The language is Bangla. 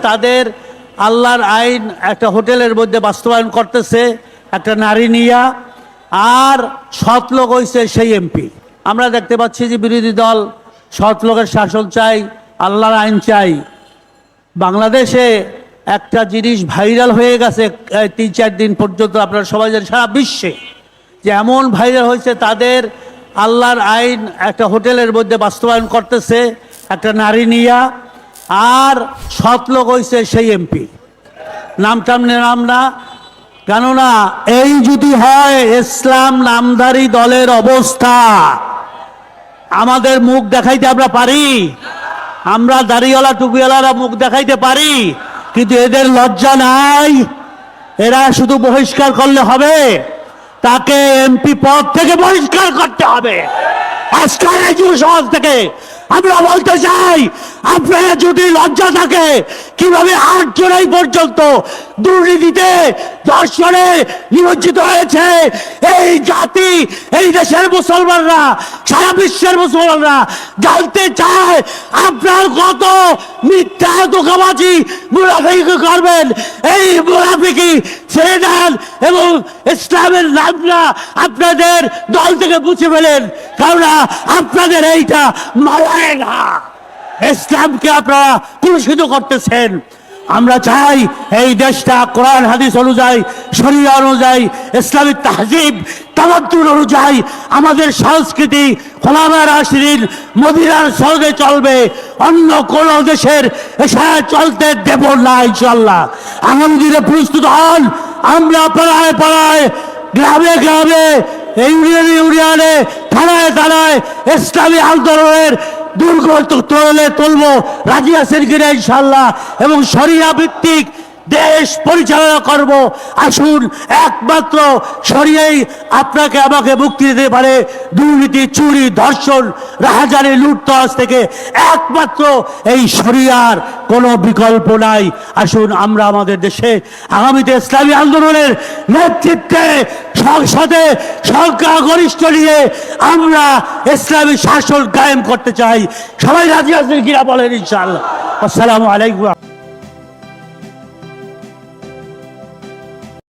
তাদের আল্লাহর আইন একটা হোটেলের মধ্যে বাস্তবায়ন করতেছে একটা নারী নিয়া, আর সৎ লোক হইছে সেই এমপি। আমরা দেখতে পাচ্ছি যে বিরোধী দল সৎ লোকের শাসন চাই, আল্লাহর আইন চাই। বাংলাদেশে একটা জিনিস ভাইরাল হয়ে গেছে 3-4 দিন পর্যন্ত, আপনারা সবাই জানেন সারা বিশ্বে, যে এমন ভাইরাল হয়েছে তাদের আল্লাহর আইন একটা হোটেলের মধ্যে বাস্তবায়ন করতেছে একটা নারী নিয়া, আর সৎ লোক হয়েছে সেই এমপি। নাম না, কেননা এই যদি হয় ইসলাম নামধারী দলের অবস্থা, আমাদের মুখ দেখাইতে আমরা পারি? আমরা দাড়িওয়ালা টুপিওয়ালারা মুখ দেখাইতে পারি, কিন্তু এদের লজ্জা নাই। এরা শুধু বহিষ্কার করলে হবে? তাকে এমপি পদ থেকে বহিষ্কার করতে হবে আজকের এই যুব সমাজ থেকে। আমরা বলতে চাই, আপনারা যদি লজ্জা থাকে, কিভাবে 8 জুলাই পর্যন্ত দুর্নীতিতে ধর্ষণে নিমজ্জিত হয়েছে এই জাতি, এই দেশের মুসলমানরা, সারা বিশ্বের মুসলমানরা জানতে চায় আপনার কত মিথ্যা ধোঁকাবাজি মুনাফিকি করবেন। এই মুনাফিকি ছেড়ে দেন এবং ইসলামের নামটা আপনাদের দল থেকে মুছে ফেলেন, কারণ আপনাদের এইটা মানায় না। ইসলামকে আপনারা কুলুষিত করতেছেন। আমরা চাই এই দেশটা কোরআন হাদিস অনুযায়ী, শরিয়া অনুযায়ী, ইসলামিক তাহজিব তামাদ্দুন অনুযায়ী, আমাদের সংস্কৃতি খোলাফায়ে রাশিদিন মদিনার সঙ্গে চলবে, অন্য কোন দেশের এসে চলতে দেব না ইনশাআল্লাহ। আগামী দিনে প্রস্তুত হন। আমরা পাড়ায় পাড়ায়, গ্রামে গ্রামে, ইউনিয়নে ইউনিয়নে, থানায় থানায় ইসলামী আন্দোলনের দুর্গ তুলব, রাজি আছেন কিনা ইনশাআল্লাহ, এবং শরিয়া ভিত্তিক দেশ পরিচালনা করব। আসুন, একমাত্র শরিয়াই আপনাকে আমাকে মুক্তি দিতে পারে দুর্নীতি, চুরি, ধর্ষণ, রাহাজানি, লুটতরাজ থেকে। একমাত্র এই শরিয়ার কোনো বিকল্প নাই। আসুন, আমরা আমাদের দেশে আগামীতে ইসলামী আন্দোলনের নেতৃত্বে সংসদে সংখ্যাগরিষ্ঠ নিয়ে আমরা ইসলামী শাসন কায়েম করতে চাই। সবাই রাজি আছেন কিনা বলেন ইনশাআল্লাহ। আসসালামু আলাইকুম।